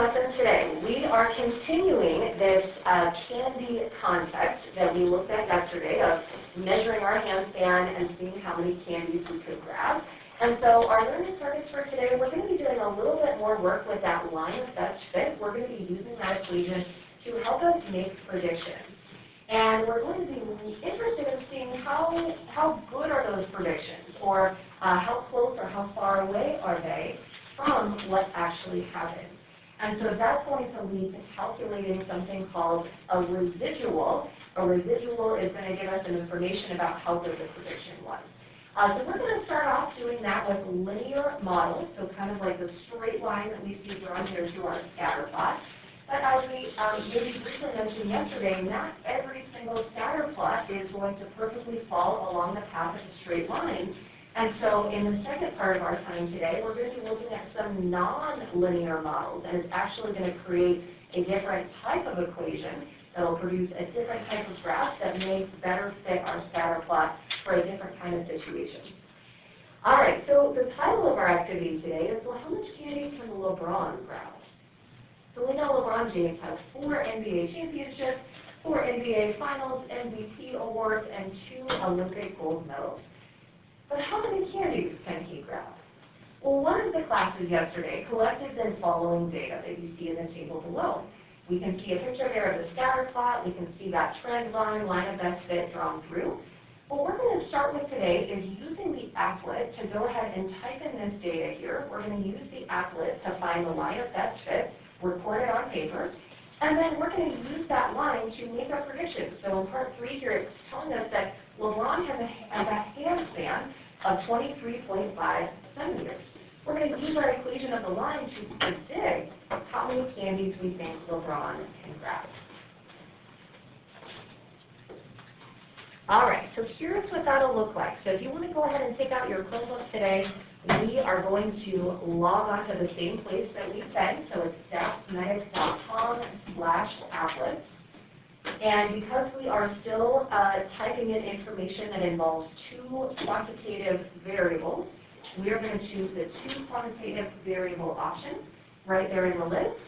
lesson today. We are continuing this candy concept that we looked at yesterday of measuring our handspan and seeing how many candies we could grab. And so our learning targets for today, we're going to be doing a little bit more work with that line of best fit. We're going to be using that equation to help us make predictions. And we're going to be interested in seeing how good are those predictions, or how close or how far away are they from what actually happened. And so that's going to lead to calculating something called a residual. A residual is going to give us some information about how good the prediction was. So we're going to start off doing that with linear models, so kind of like the straight line that we see drawn here to our scatter plot. But as we maybe briefly mentioned yesterday, not every single scatter plot is going to perfectly fall along the path of a straight line. And so in the second part of our time today, we're going to be looking at some non-linear models, and it's actually going to create a different type of equation that will produce a different type of graph that may better fit our scatter plot for a different kind of situation. All right, so the title of our activity today is, well, how much candy can LeBron grab? So we know LeBron James has 4 NBA championships, 4 NBA Finals MVP awards, and 2 Olympic gold medals. But how many candies can he grab? Well, one of the classes yesterday collected the following data that you see in the table below. We can see a picture there of the scatter plot. We can see that trend line of best fit drawn through. What we're going to start with today is using the applet to go ahead and type in this data here. We're going to use the applet to find the line of best fit, record it on paper, and then we're going to use that line to make a prediction. So in part 3 here, it's telling us that LeBron has a handspan of 23.5 centimeters. We're going to use our equation of the line to predict how many candies we think LeBron can grab. All right, so here's what that'll look like. So if you want to go ahead and take out your Chromebook today, we are going to log on to the same place that we've been. So it's statsmedics.com/applet. And because we are still typing in information that involves 2 quantitative variables, we are going to choose the 2 quantitative variable option right there in the list.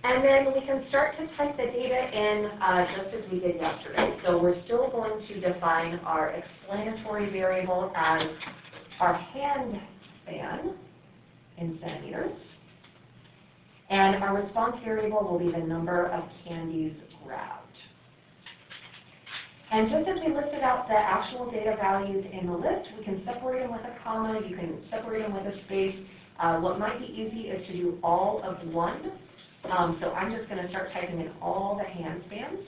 And then we can start to type the data in just as we did yesterday. So we're still going to define our explanatory variable as our hand span in centimeters. And our response variable will be the number of candies grabbed. And just as we listed out the actual data values in the list, we can separate them with a comma, you can separate them with a space. What might be easy is to do all of one. So I'm just going to start typing in all the hand spans.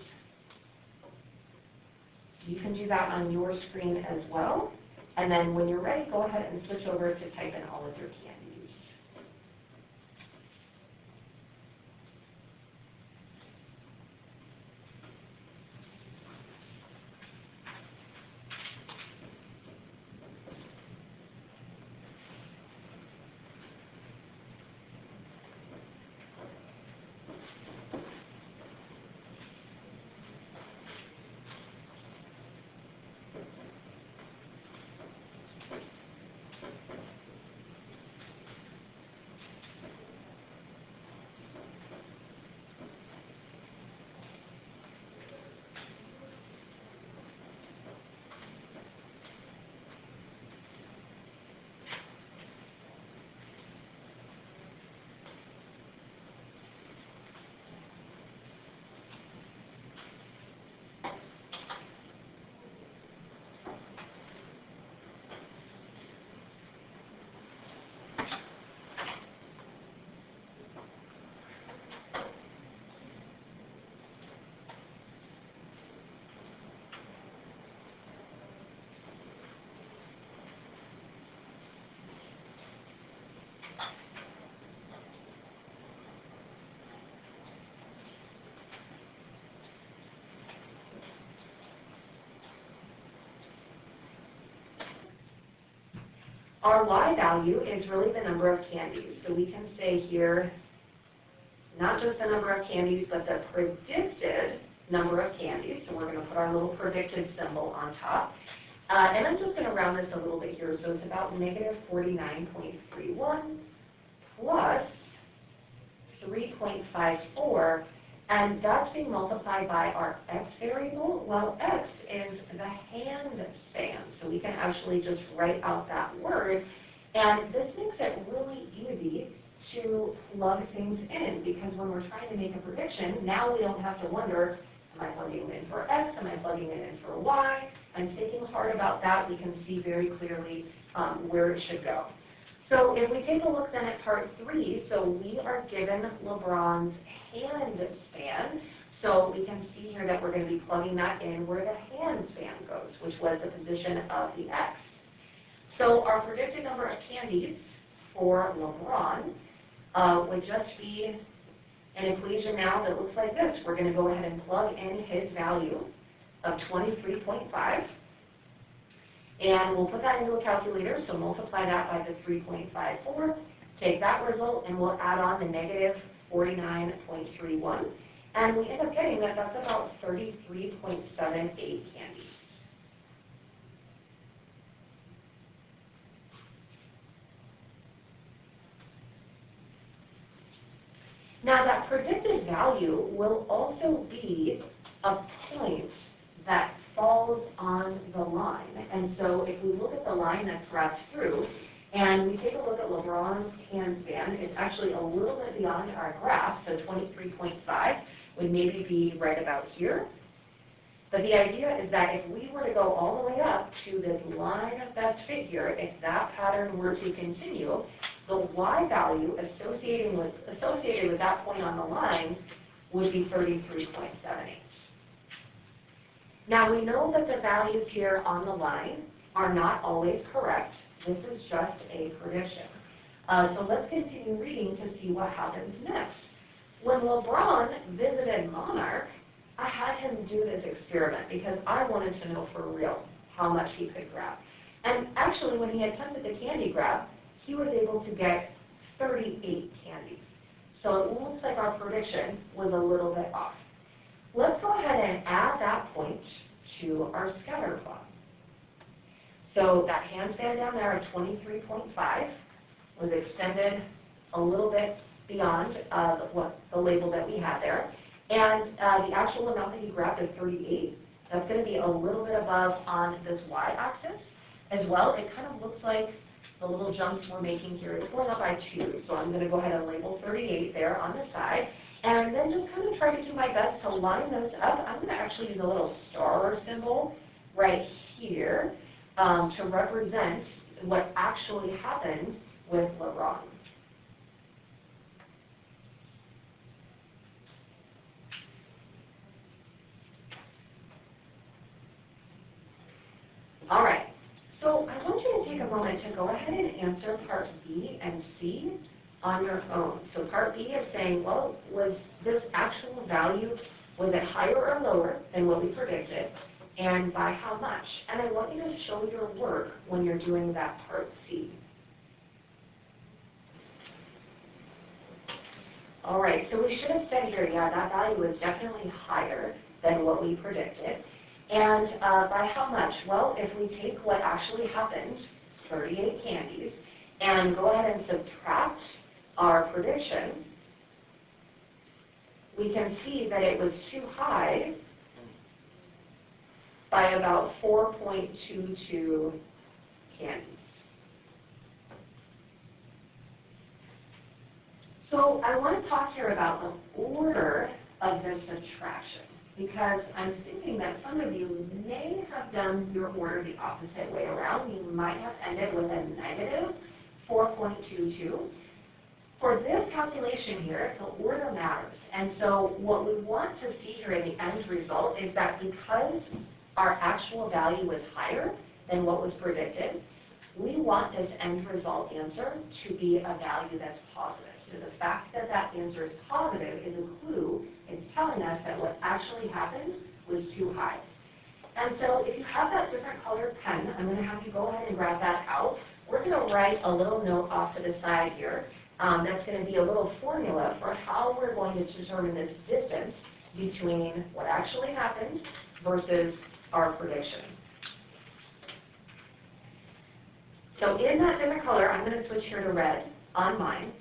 You can do that on your screen as well. And then when you're ready, go ahead and switch over to type in all of your candies. Our y value is really the number of candies. So we can say here, not just the number of candies, but the predicted number of candies. So we're going to put our little predicted symbol on top. And I'm just going to round this a little bit here. So it's about negative 49.31 plus 3.54, and that's being multiplied by our x variable. Well, x is the hand span, so we can actually just write out that word, and this makes it really easy to plug things in, because when we're trying to make a prediction, now we don't have to wonder, am I plugging in for x, am I plugging it in for y? And thinking hard about that, we can see very clearly where it should go. So if we take a look then at part 3, so we are given LeBron's hand span. So we can see here that we're going to be plugging that in where the hand span goes, which was the position of the x. So our predicted number of candies for LeBron would just be an equation now that looks like this. We're going to go ahead and plug in his value of 23.5. And we'll put that into a calculator, so multiply that by the 3.54, take that result, and we'll add on the negative 49.31. And we end up getting that that's about 33.78 candies. Now that predicted value will also be a point that falls on the line. And so if we look at the line that's wrapped through, and we take a look at LeBron's hand span, it's actually a little bit beyond our graph, so 23.5 would maybe be right about here. But the idea is that if we were to go all the way up to this line that's fit here, if that pattern were to continue, the y value associated with that point on the line would be 33.78. Now we know that the values here on the line are not always correct. This is just a prediction. So let's continue reading to see what happens next. When LeBron visited Monarch, I had him do this experiment because I wanted to know for real how much he could grab. And actually, when he attempted the candy grab, he was able to get 38 candies. So it looks like our prediction was a little bit off. Let's go ahead and add that point to our scatter plot. So that hand span down there of 23.5 was extended a little bit beyond what the label that we had there. And the actual amount that he grabbed is 38. That's going to be a little bit above on this y-axis as well. It kind of looks like the little jumps we're making here is going up by 2. So I'm going to go ahead and label 38 there on the side. And then just kind of try to do my best to line those up. I'm going to actually use a little star symbol right here to represent what actually happened with LeBron. All right, so I want you to take a moment to go ahead and answer part B and C on your own. So part B is saying, well, was this actual value, was it higher or lower than what we predicted, and by how much? And I want you to show your work when you're doing that part C. All right, so we should have said here, yeah, that value is definitely higher than what we predicted. And by how much? Well, if we take what actually happened, 38 candies, and go ahead and subtract our prediction, we can see that it was too high by about 4.22 candies. So I want to talk here about the order of this subtraction, because I'm thinking that some of you may have done your order the opposite way around. You might have ended with a negative 4.22. For this calculation here, the order matters. And so what we want to see here in the end result is that because our actual value was higher than what was predicted, we want this end result answer to be a value that's positive. So the fact that that answer is positive is a clue. It's telling us that what actually happened was too high. And so if you have that different colored pen, I'm going to have you go ahead and grab that out. We're going to write a little note off to the side here. That's going to be a little formula for how we're going to determine this distance between what actually happened versus our prediction. So in that different color, I'm going to switch here to red on mine.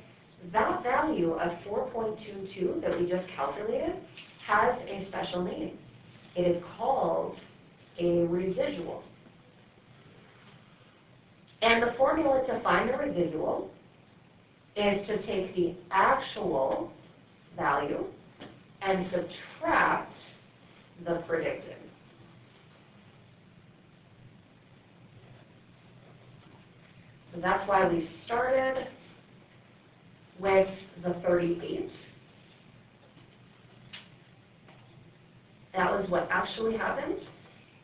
That value of 4.22 that we just calculated has a special name. It is called a residual. And the formula to find the residual is to take the actual value and subtract the predicted. So that's why we started with the 38. That was what actually happened.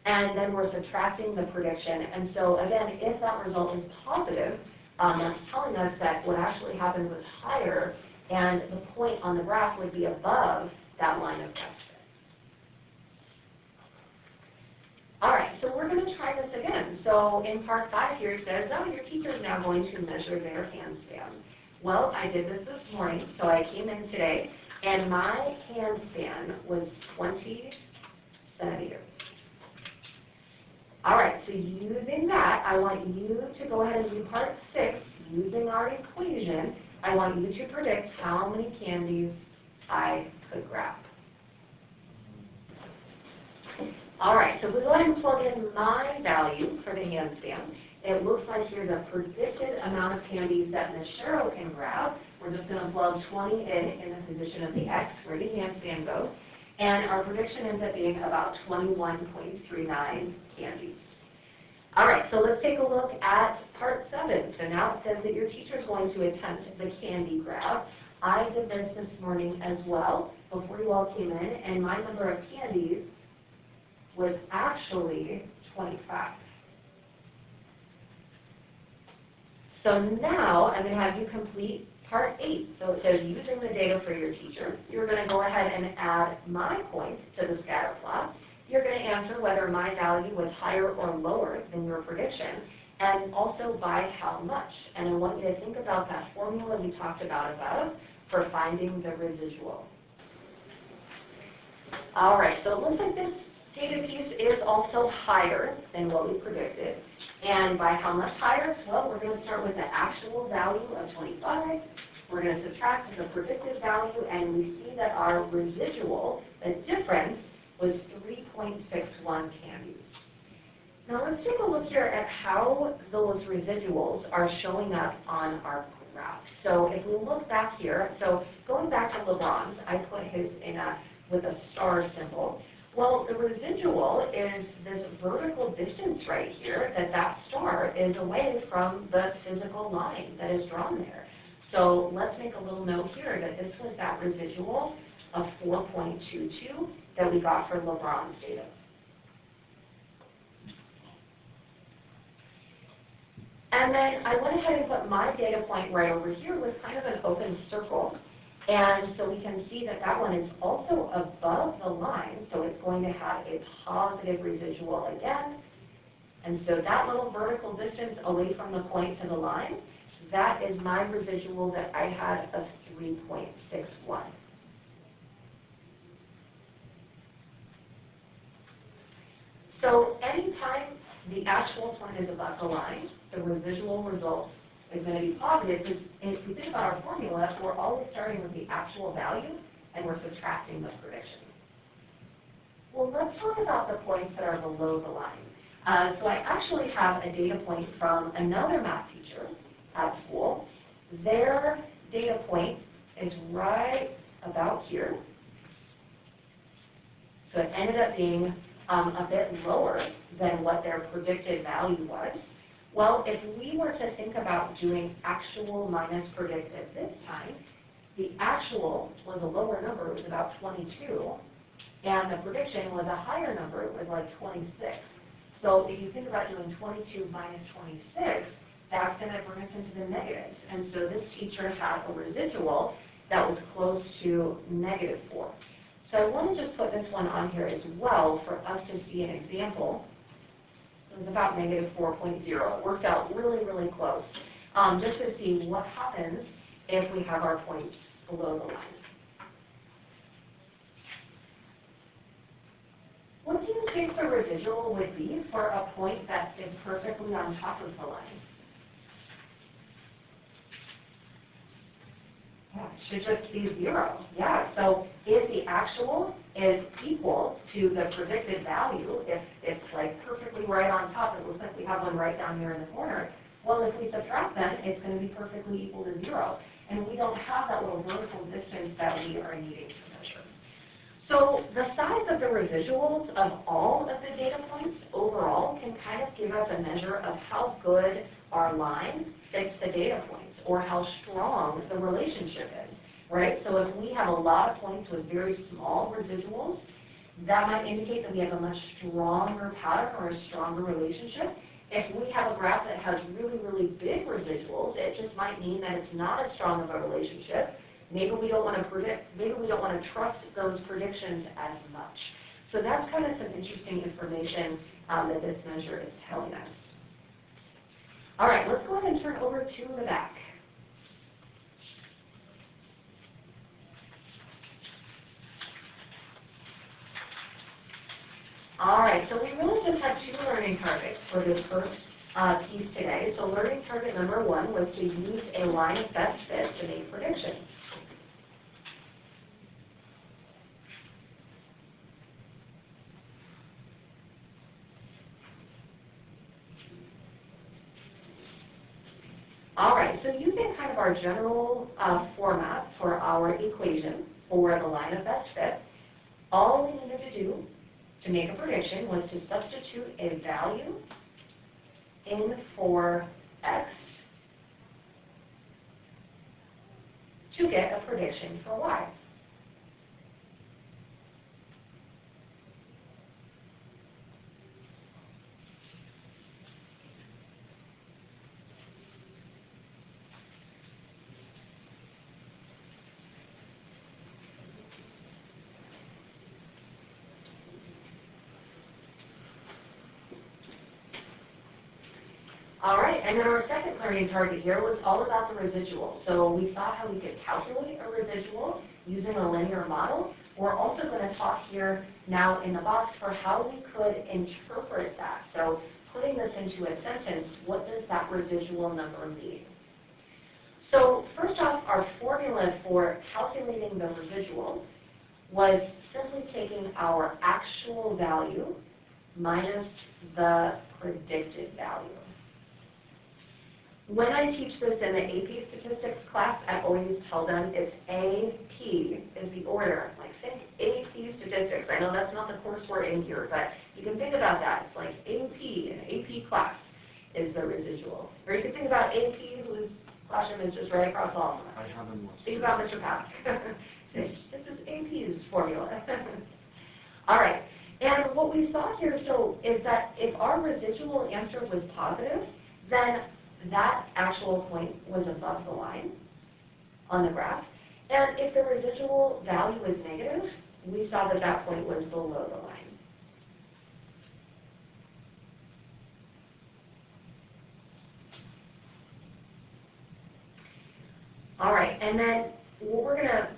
And then we're subtracting the prediction. And so again, if that result is positive, that's telling us that what actually happened was higher, and the point on the graph would be above that line of best fit. All right, so we're going to try this again. So in part 5 here, it says, oh, your teacher is now going to measure their handspan. Well, I did this morning, so I came in today, and my handspan was 20 centimeters. All right, so using that, I want you to go ahead and do part 6. Using our equation, I want you to predict how many candies I could grab. All right, so if we go ahead and plug in my value for the handspan, it looks like here's a predicted amount of candies that Ms. Cheryl can grab. We're just going to plug 20 in the position of the X where the handstand goes. And our prediction ends up being about 21.39 candies. All right, so let's take a look at part 7. So now it says that your teacher is going to attempt the candy grab. I did this morning as well before you all came in, and my number of candies was actually 25. So now I'm going to have you complete part 8. So it says using the data for your teacher, you're going to go ahead and add my points to the scatter plot. You're going to answer whether my value was higher or lower than your prediction, and also by how much. And I want you to think about that formula we talked about above for finding the residual. All right, so it looks like this data piece is also higher than what we predicted. And by how much higher? Well, we're going to start with the actual value of 25. We're going to subtract the predicted value, and we see that our residual, the difference, was 3.61 candies. Now let's take a look here at how those residuals are showing up on our graph. So if we look back here, so going back to LeBron's, I put his in with a star symbol. Well, the residual is this vertical distance right here that star is away from the physical line that is drawn there. So let's make a little note here that this was that residual of 4.22 that we got for LeBron's data. And then I went ahead and put my data point right over here with kind of an open circle. And so we can see that that one is also above the line, so it's going to have a positive residual again. And so that little vertical distance away from the point to the line, that is my residual that I had of 3.61. So anytime the actual point is above the line, the residual result is going to be positive, because if we think about our formula, we're always starting with the actual value, and we're subtracting the prediction. Well, let's talk about the points that are below the line. So I actually have a data point from another math teacher at school. Their data point is right about here. So it ended up being a bit lower than what their predicted value was. Well, if we were to think about doing actual minus predicted this time, the actual was a lower number, it was about 22, and the prediction was a higher number, it was like 26. So if you think about doing 22 minus 26, that's going to bring us into the negatives. And so this teacher had a residual that was close to -4. So I want to just put this one on here as well for us to see an example. It was about -4.0. It worked out really, really close, just to see what happens if we have our points below the line. What do you think the residual would be for a point that is perfectly on top of the line? Yeah, it should just be 0. Yeah, so if the actual is equal to the predicted value, if it's like perfectly right on top, it looks like we have one right down here in the corner, well, if we subtract them, it's going to be perfectly equal to 0. And we don't have that little vertical distance that we are needing to measure. So the size of the residuals of all of the data points overall can kind of give us a measure of how good our line fits the data points or how strong the relationship is, right? So if we have a lot of points with very small residuals, that might indicate that we have a much stronger pattern or a stronger relationship. If we have a graph that has really, really big residuals, it just might mean that it's not as strong of a relationship. Maybe we don't want to trust those predictions as much. So that's kind of some interesting information that this measure is telling us. All right, let's go ahead and turn over to the back. All right, so we really just have 2 learning targets for this first piece today. So learning target number 1 was to use a line of best fit to make predictions. All right, so using kind of our general format for our equation for the line of best fit, all we needed to do to make a prediction was to substitute a value in for x to get a prediction for y. All right, and then our second learning target here was all about the residual. So we saw how we could calculate a residual using a linear model. We're also going to talk here now in the box for how we could interpret that. So putting this into a sentence, what does that residual number mean? So first off, our formula for calculating the residual was simply taking our actual value minus the predicted value. When I teach this in the AP statistics class, I always tell them it's AP is the order. Like, think AP statistics. I know that's not the course we're in here, but you can think about that. It's like AP, an AP class is the residual. Or you can think about AP, whose classroom is just right across the hall. I haven't watched. Think about Mr. Pack. This is AP's formula. All right. And what we saw here, so, is that if our residual answer was positive, then that actual point was above the line on the graph. And if the residual value is negative, we saw that that point was below the line. All right, and then what we're going to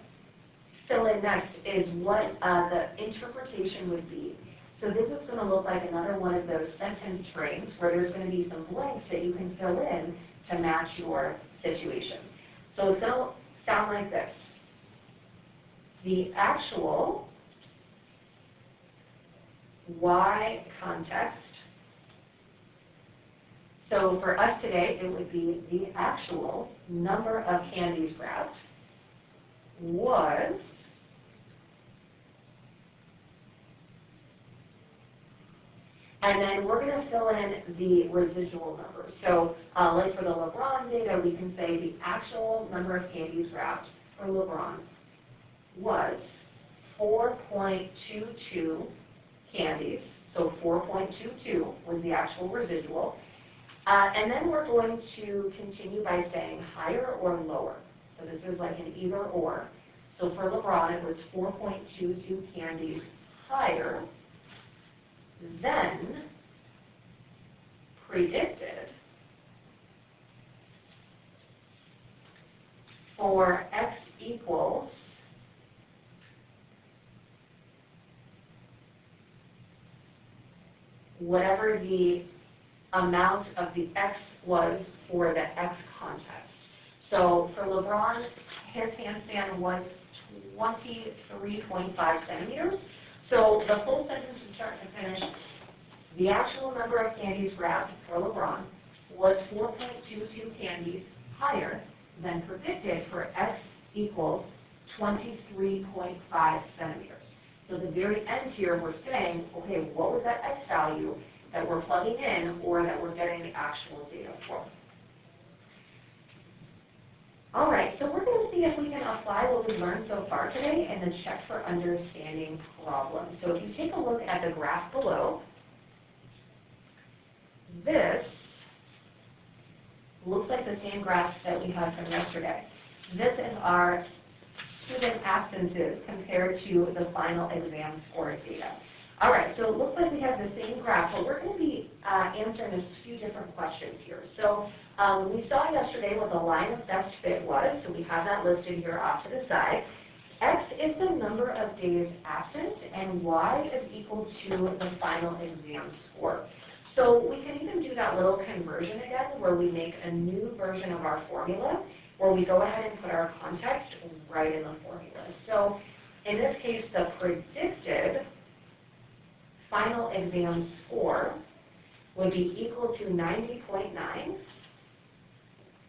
fill in next is what the interpretation would be. So this is going to look like another one of those sentence frames where there's going to be some blanks that you can fill in to match your situation. So it's going to sound like this. The actual y context. So for us today, it would be the actual number of candies grabbed was and then we're going to fill in the residual numbers. So like for the LeBron data, we can say the actual number of candies grabbed for LeBron was 4.22 candies. So 4.22 was the actual residual. And then we're going to continue by saying higher or lower. So this is like an either or. So for LeBron, it was 4.22 candies higher than predicted for x equals whatever the amount of the x was for the x context. So for LeBron, his handspan was 23.5 centimeters. So the full sentence from start to finish, the actual number of candies grabbed for LeBron was 4.22 candies higher than predicted for X equals 23.5 centimeters. So at the very end here, we're saying, okay, what was that X value that we're plugging in or that we're getting the actual data for? All right, so we're going to see if we can apply what we've learned so far today and then check for understanding problems. So if you take a look at the graph below, this looks like the same graph that we had from yesterday. This is our student absences compared to the final exam score data. All right, so it looks like we have the same graph, but we're going to be answering a few different questions here. So we saw yesterday what the line of best fit was, so we have that listed here off to the side. X is the number of days absent, and Y is equal to the final exam score. So we can even do that little conversion again, where we make a new version of our formula, where we go ahead and put our context right in the formula. So in this case, the predicted final exam score would be equal to 90.9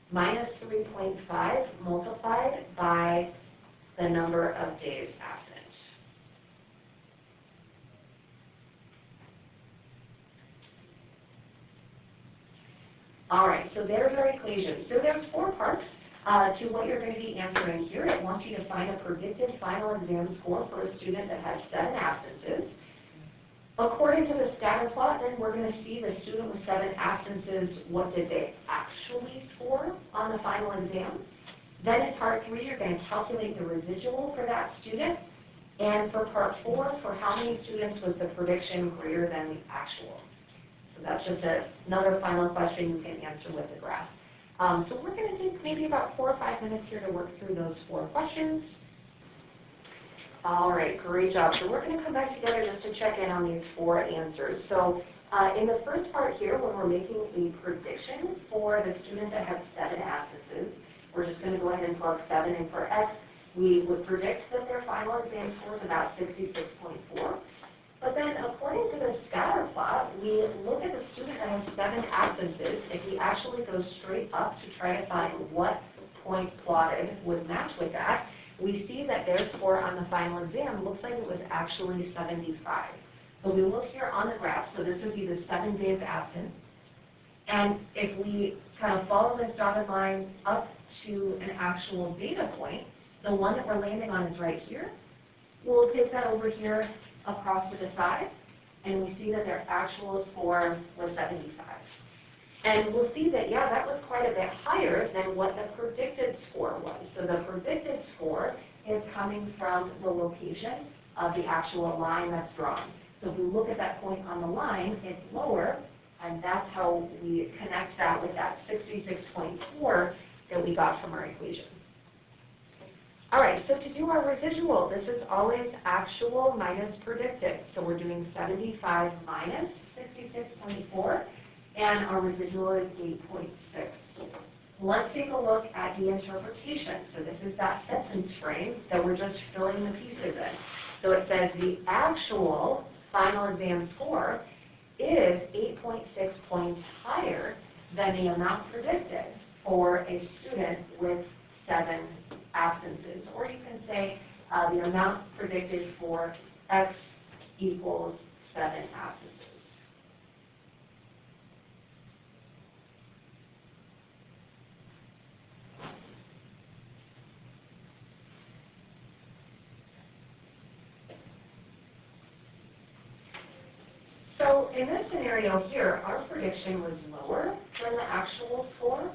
minus 3.5 multiplied by the number of days absent. All right, so there's our equation. So there's 4 parts to what you're going to be answering here. It wants you to find a predicted final exam score for a student that has 7 absences. According to the scatter plot, then we're going to see the student with 7 absences, what did they actually score on the final exam. Then in part 3, you're going to calculate the residual for that student. And for part 4, for how many students was the prediction greater than the actual. So that's just another final question you can answer with the graph. So we're going to take maybe about 4 or 5 minutes here to work through those 4 questions. All right, great job. So we're going to come back together just to check in on these 4 answers. So in the first part here, when we're making a prediction for the student that has 7 absences, we're just going to go ahead and plug 7 in for X. We would predict that their final exam score is about 66.4. But then according to the scatter plot, we look at the student that has 7 absences. If we actually go straight up to try to find what point plotted would match with that, we see that their score on the final exam looks like it was actually 75. So we look here on the graph, so this would be the 7 days absent. And if we kind of follow this dotted line up to an actual data point, the one that we're landing on is right here. We'll take that over here across to the side, and we see that their actual score was 75. And we'll see that, yeah, that was quite a bit higher than what the predicted score was. So the predicted score is coming from the location of the actual line that's drawn. So if we look at that point on the line, it's lower, and that's how we connect that with that 66.4 that we got from our equation. All right, so to do our residual, this is always actual minus predicted. So we're doing 75 minus 66.4. And our residual is 8.6. Let's take a look at the interpretation. So this is that sentence frame that we're just filling the pieces in. So it says the actual final exam score is 8.6 points higher than the amount predicted for a student with 7 absences. Or you can say the amount predicted for X equals 7 absences. So in this scenario here, our prediction was lower than the actual score.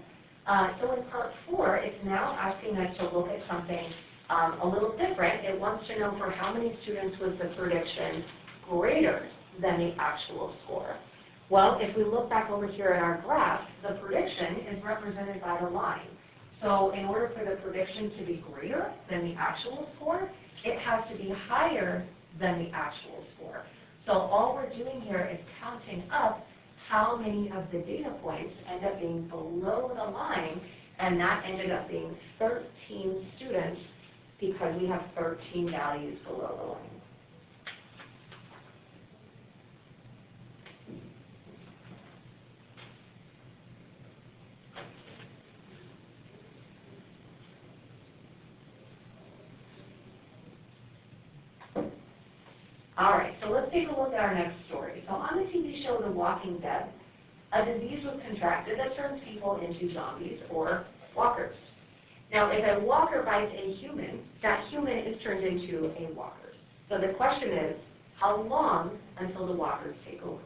So in part 4, it's now asking us to look at something a little different. It wants to know for how many students was the prediction greater than the actual score. Well, if we look back over here at our graph, the prediction is represented by the line. So in order for the prediction to be greater than the actual score, it has to be higher than the actual score. So all we're doing here is counting up how many of the data points end up being below the line and that ended up being 13 students because we have 13 values below the line. All right, so let's take a look at our next story. So on the TV show The Walking Dead, a disease was contracted that turns people into zombies or walkers. Now, if a walker bites a human, that human is turned into a walker. So the question is, how long until the walkers take over?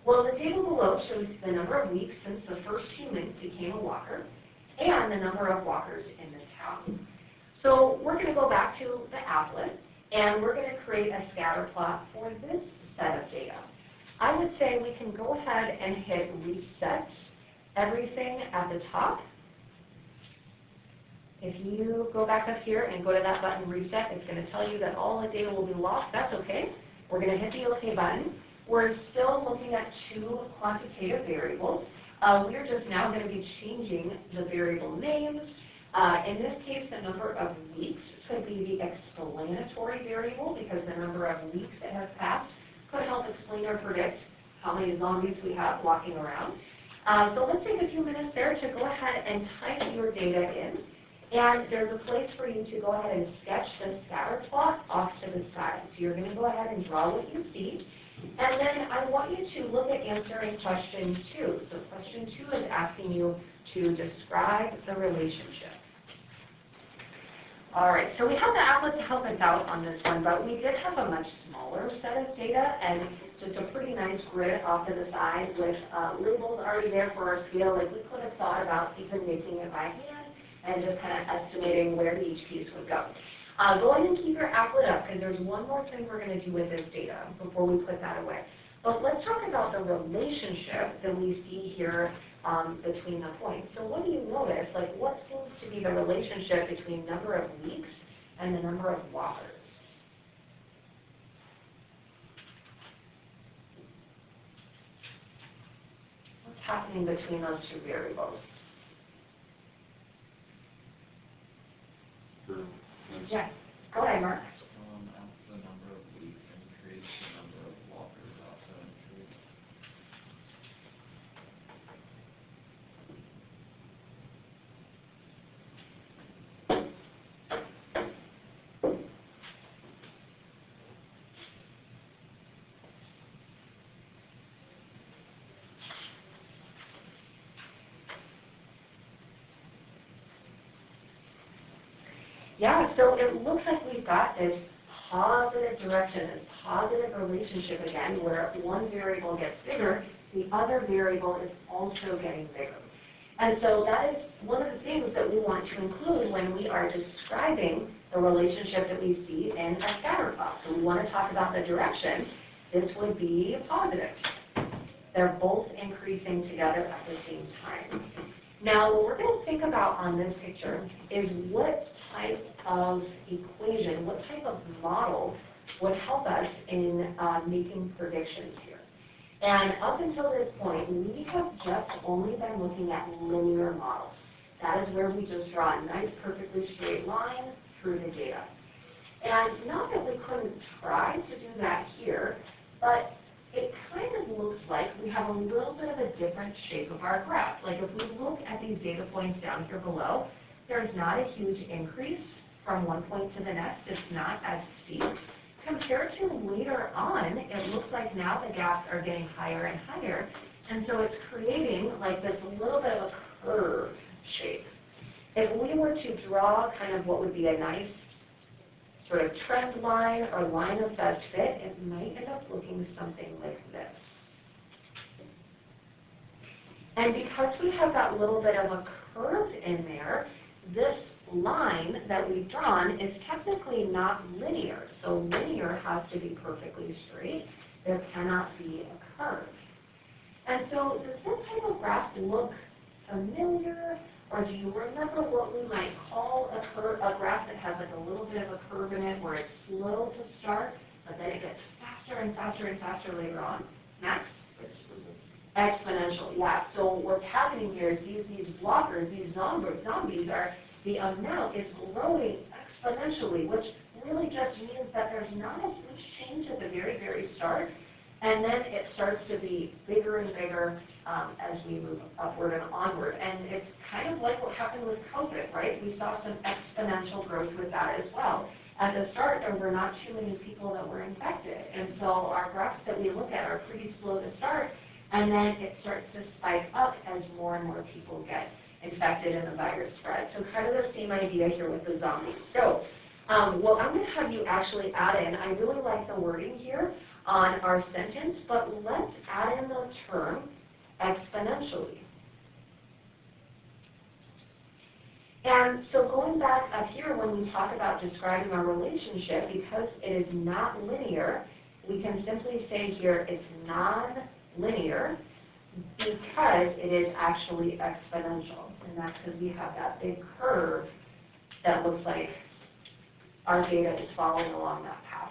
Well, the table below shows the number of weeks since the first human became a walker and the number of walkers in the town. So we're going to go back to the applet, and we're going to create a scatter plot for this set of data. I would say we can go ahead and hit reset everything at the top. If you go back up here and go to that button reset, it's going to tell you that all the data will be lost. That's okay. We're going to hit the OK button. We're still looking at two quantitative variables. We're just now going to be changing the variable names. In this case, the number of weeks could be the explanatory variable because the number of weeks that has passed could help explain or predict how many zombies we have walking around. So let's take a few minutes there to go ahead and type your data in. And there's a place for you to go ahead and sketch the scatter plot off to the side. So you're going to go ahead and draw what you see. And then I want you to look at answering question 2. So question 2 is asking you to describe the relationship. All right, so we have the applet to help us out on this one, but we did have a much smaller set of data and just a pretty nice grid off to the side with labels already there for our scale. Like we could have thought about even making it by hand and just kind of estimating where each piece would go. Go ahead and keep your applet up because there's one more thing we're going to do with this data before we put that away. But let's talk about the relationship that we see here between the points. So what do you notice? Like what seems to be the relationship between number of weeks and the number of walkers? What's happening between those two variables? Yes. Go ahead, Mark. As the number of weeks increase, the number of walkers also increase. Yeah, so it looks like we've got this positive direction, this positive relationship again, where one variable gets bigger, the other variable is also getting bigger. And so that is one of the things that we want to include when we are describing the relationship that we see in a scatter plot. So we want to talk about the direction. This would be positive. They're both increasing together at the same time. Now, what we're going to think about on this picture is what type of equation, what type of model would help us in making predictions here. And up until this point, we have just only been looking at linear models. That is where we just draw a nice, perfectly straight line through the data. And not that we couldn't try to do that here, but it kind of looks like we have a little bit of a different shape of our graph. Like if we look at these data points down here below, there's not a huge increase from one point to the next. It's not as steep. Compared to later on, it looks like now the gaps are getting higher and higher, and so it's creating like this little bit of a curved shape. If we were to draw kind of what would be a nice sort of trend line or line of best fit, it might end up looking something like this. And because we have that little bit of a curve in there, this line that we've drawn is technically not linear. So linear has to be perfectly straight. There cannot be a curve. And so does this type of graph look familiar? Or do you remember what we might call a graph that has like a little bit of a curve in it where it's slow to start, but then it gets faster and faster and faster later on? Max? Exponential, yeah. So what's happening here is these blockers, these zombies are, the amount is growing exponentially, which really just means that there's not as much change at the very, very start, and then it starts to be bigger and bigger as we move upward and onward. And it's kind of like what happened with COVID, right? We saw some exponential growth with that as well. At the start, there were not too many people that were infected, and so our graphs that we look at are pretty slow to start, and then it starts to spike up as more and more people get infected and the virus spreads. So kind of the same idea here with the zombies. So, well, I'm going to have you actually add in, I really like the wording here on our sentence, but let's add in the term exponentially. And so going back up here, when we talk about describing our relationship, because it is not linear, we can simply say here it's non-linear because it is actually exponential. And that's because we have that big curve that looks like our data is following along that path.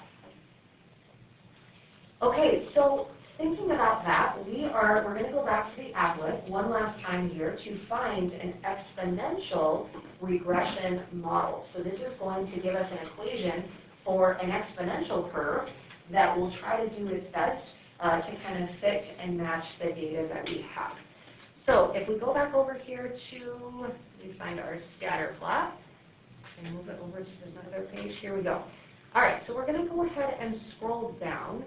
Okay, so thinking about that, we're going to go back to the applet one last time here to find an exponential regression model. So this is going to give us an equation for an exponential curve that will try to do its best to kind of fit and match the data that we have. So if we go back over here to, let me find our scatter plot and move it over to another page. Here we go. All right, so we're going to go ahead and scroll down.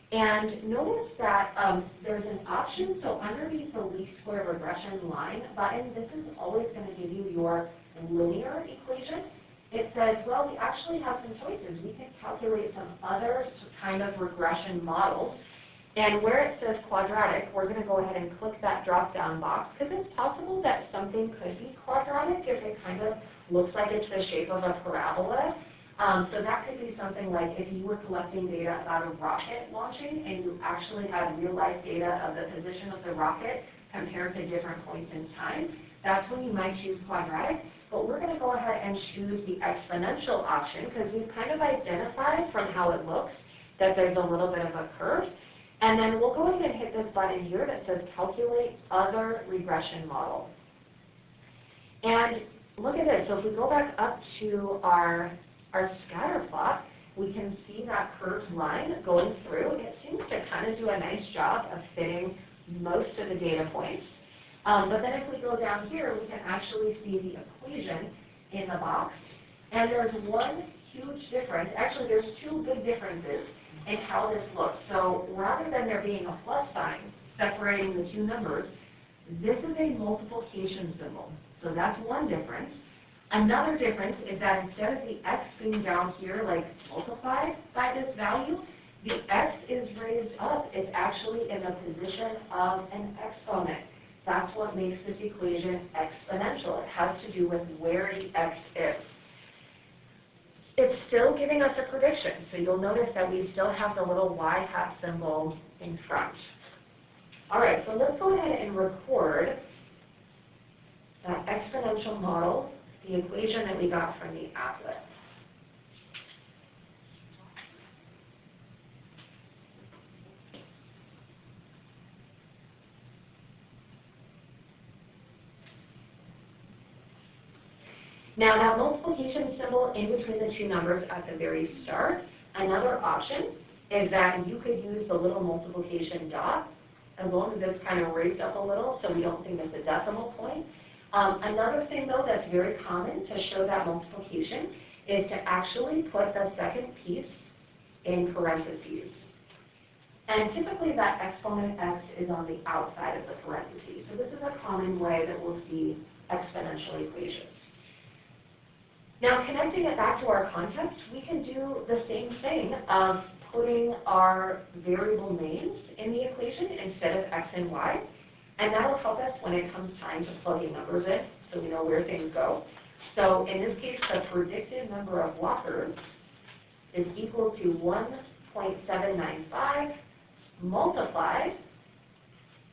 And notice that there's an option, so underneath the least square regression line button, this is always going to give you your linear equation. It says, well, we actually have some choices. We can calculate some other kind of regression models. And where it says quadratic, we're going to go ahead and click that drop-down box, because it's possible that something could be quadratic if it kind of looks like it's the shape of a parabola. So that could be something like if you were collecting data about a rocket launching and you actually had real-life data of the position of the rocket compared to different points in time, that's when you might choose quadratic. But we're going to go ahead and choose the exponential option because we've kind of identified from how it looks that there's a little bit of a curve. And then we'll go ahead and hit this button here that says Calculate Other Regression Model. And look at this. So if we go back up to our scatter plot, we can see that curved line going through. It seems to kind of do a nice job of fitting most of the data points. But then if we go down here, we can actually see the equation in the box. And there's one huge difference. Actually, there's two big differences in how this looks. So rather than there being a plus sign separating the two numbers, this is a multiplication symbol. So that's one difference. Another difference is that instead of the x being down here, like multiplied by this value, the x is raised up. It's actually in the position of an exponent. That's what makes this equation exponential. It has to do with where the x is. It's still giving us a prediction, so you'll notice that we still have the little y hat symbol in front. All right, so let's go ahead and record that exponential model, the equation that we got from the applet. Now that multiplication symbol in between the two numbers at the very start, another option is that you could use the little multiplication dot, as long as it's kind of raised up a little so we don't think it's a decimal point. Another thing, though, that's very common to show that multiplication is to actually put the second piece in parentheses. And typically that exponent x is on the outside of the parentheses. So this is a common way that we'll see exponential equations. Now, connecting it back to our context, we can do the same thing of putting our variable names in the equation instead of x and y. And that'll help us when it comes time to plug in numbers in, so we know where things go. So in this case, the predicted number of walkers is equal to 1.795 multiplied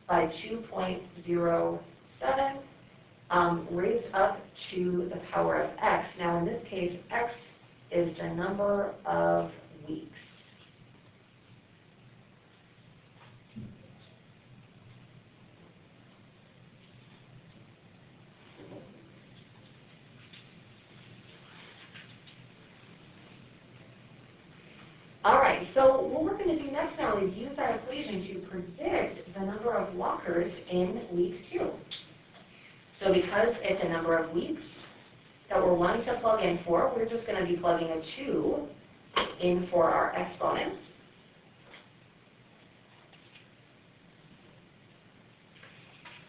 by 2.07, raised up to the power of x. Now in this case, x is the number of weeks. All right, so what we're going to do next now is use that equation to predict the number of walkers in week 2. So because it's a number of weeks that we're wanting to plug in for, we're just going to be plugging a 2 in for our exponent.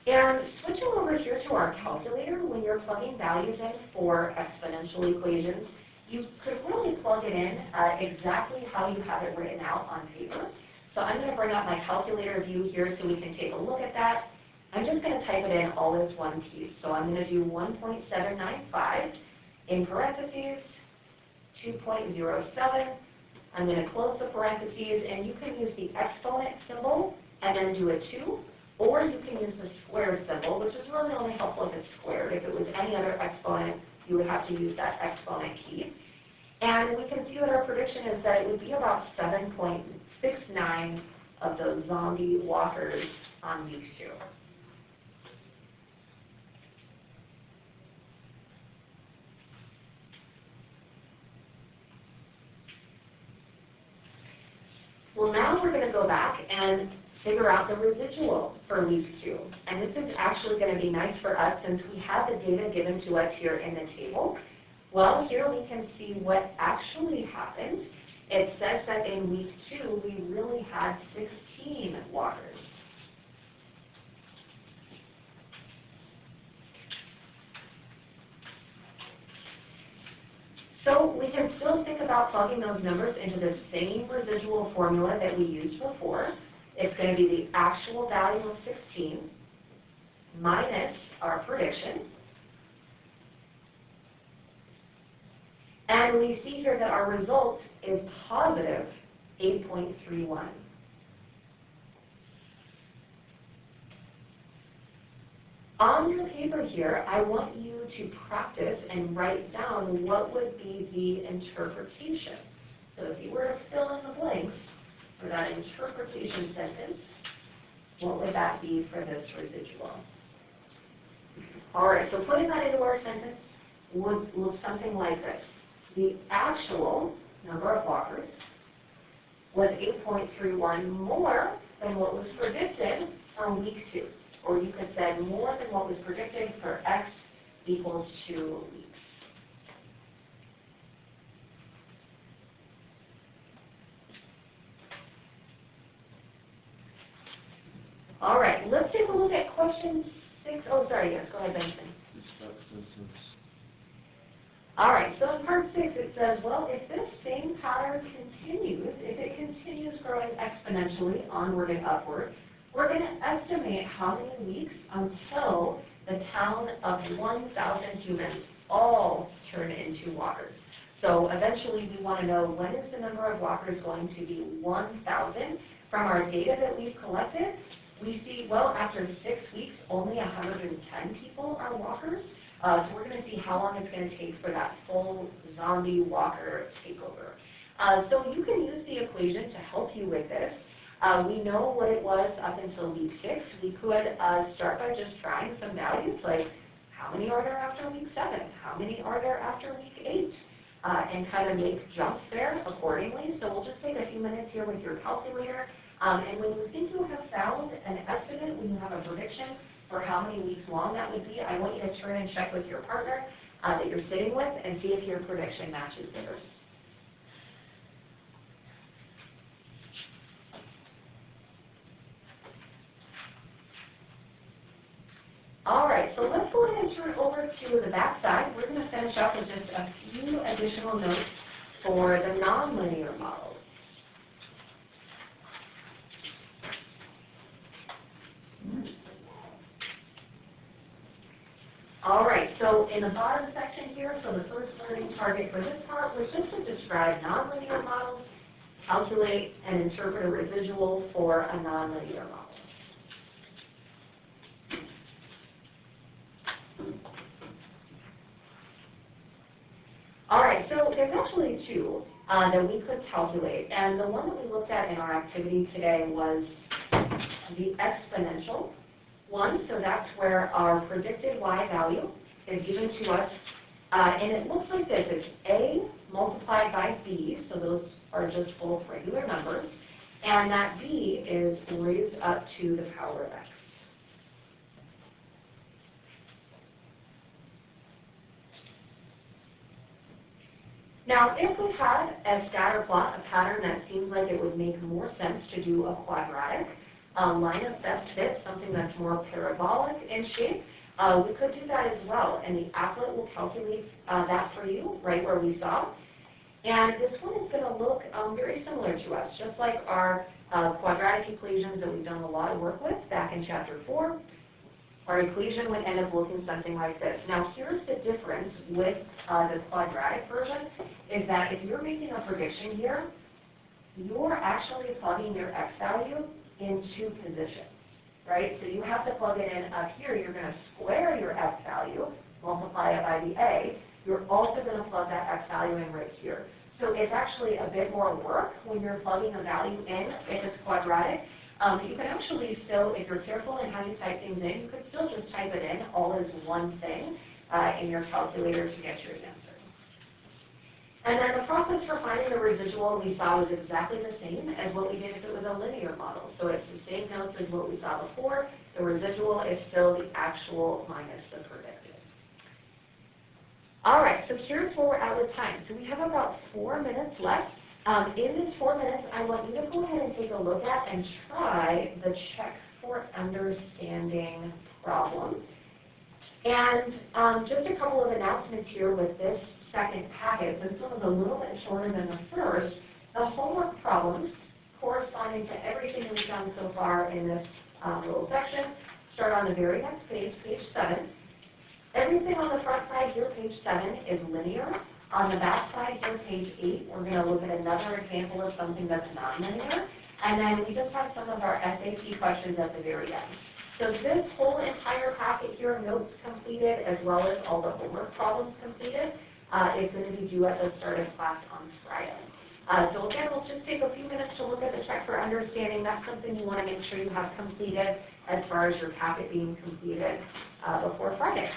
And switching over here to our calculator, when you're plugging values in for exponential equations, you could really plug it in exactly how you have it written out on paper. So I'm going to bring up my calculator view here so we can take a look at that. I'm just going to type it in all as one piece. So I'm going to do 1.795 in parentheses, 2.07. I'm going to close the parentheses, and you can use the exponent symbol and then do a 2. Or you can use the square symbol, which is really only helpful if it's squared. If it was any other exponent, you would have to use that exponent key. And we can see that our prediction is that it would be about 7.69 of those zombie walkers on week 2. Well, now we're going to go back and figure out the residual for week 2. And this is actually going to be nice for us since we have the data given to us here in the table. Well, here we can see what actually happened. It says that in week 2, we really had 16 walkers. So we can still think about plugging those numbers into the same residual formula that we used before. It's going to be the actual value of 16 minus our prediction. And we see here that our result is positive 8.31. On your paper here, I want you to practice and write down what would be the interpretation. So if you were to fill in the blanks for that interpretation sentence, what would that be for this residual? All right, so putting that into our sentence would look something like this. The actual number of walkers was 8.31 more than what was predicted for week 2. Or you could say more than what was predicted for x equals 2 weeks. All right, let's take a look at question 6. Oh, sorry, yes, go ahead, Benjamin. All right, so in part 6 it says, well, if this same pattern continues, if it continues growing exponentially onward and upward, we're going to estimate how many weeks until the town of 1,000 humans all turn into walkers. So eventually we want to know when is the number of walkers going to be 1,000. From our data that we've collected, we see, well, after 6 weeks, only 110 people are walkers. So we're going to see how long it's going to take for that full zombie walker takeover. So you can use the equation to help you with this. We know what it was up until week 6. We could start by just trying some values, like how many are there after week 7? How many are there after week 8? And kind of make jumps there accordingly. So we'll just take a few minutes here with your calculator. And when you think you have found an estimate, when you have a prediction for how many weeks long that would be, I want you to turn and check with your partner that you're sitting with and see if your prediction matches theirs. All right, so let's go ahead and turn over to the back side. We're going to finish up with just a few additional notes for the nonlinear models. All right, so in the bottom section here, so the first learning target for this part was just to describe nonlinear models, calculate and interpret a residual for a nonlinear model. All right, so there's actually two that we could calculate, and the one that we looked at in our activity today was the exponential one, so that's where our predicted y value is given to us, and it looks like this. It's a multiplied by b, so those are just full of regular numbers, and that b is raised up to the power of x. Now, if we had a scatter plot, a pattern that seems like it would make more sense to do a quadratic, line of best fit, something that's more parabolic in shape, we could do that as well, and the applet will calculate that for you, right where we saw. And this one is going to look very similar to us, just like our quadratic equations that we've done a lot of work with back in Chapter 4. Our equation would end up looking something like this. Now, here's the difference with the quadratic version, is that if you're making a prediction here, you're actually plugging your x value in two positions, right? So you have to plug it in up here. You're going to square your x value, multiply it by the a. You're also going to plug that x value in right here. So it's actually a bit more work when you're plugging a value in if it's quadratic. You can actually still, if you're careful in how you type things in, you could still just type it in all as one thing in your calculator to get your answer. And then the process for finding the residual we saw was exactly the same as what we did if it was a linear model. So it's the same notes as what we saw before. The residual is still the actual minus the predicted. All right, so here's where we're at with time. So we have about 4 minutes left. In these 4 minutes, I want you to go ahead and take a look at and try the check for understanding problem. And just a couple of announcements here with this second packet. This one was a little bit shorter than the first. The homework problems corresponding to everything we've done so far in this little section start on the very next page, page 7. Everything on the front side here, page 7, is linear. On the back side here, page 8, we're going to look at another example of something that's nonlinear. And then we just have some of our SAT questions at the very end. So this whole entire packet here, notes completed, as well as all the homework problems completed, is going to be due at the start of class on Friday. So again, we'll just take a few minutes to look at the check for understanding. That's something you want to make sure you have completed as far as your packet being completed before Friday.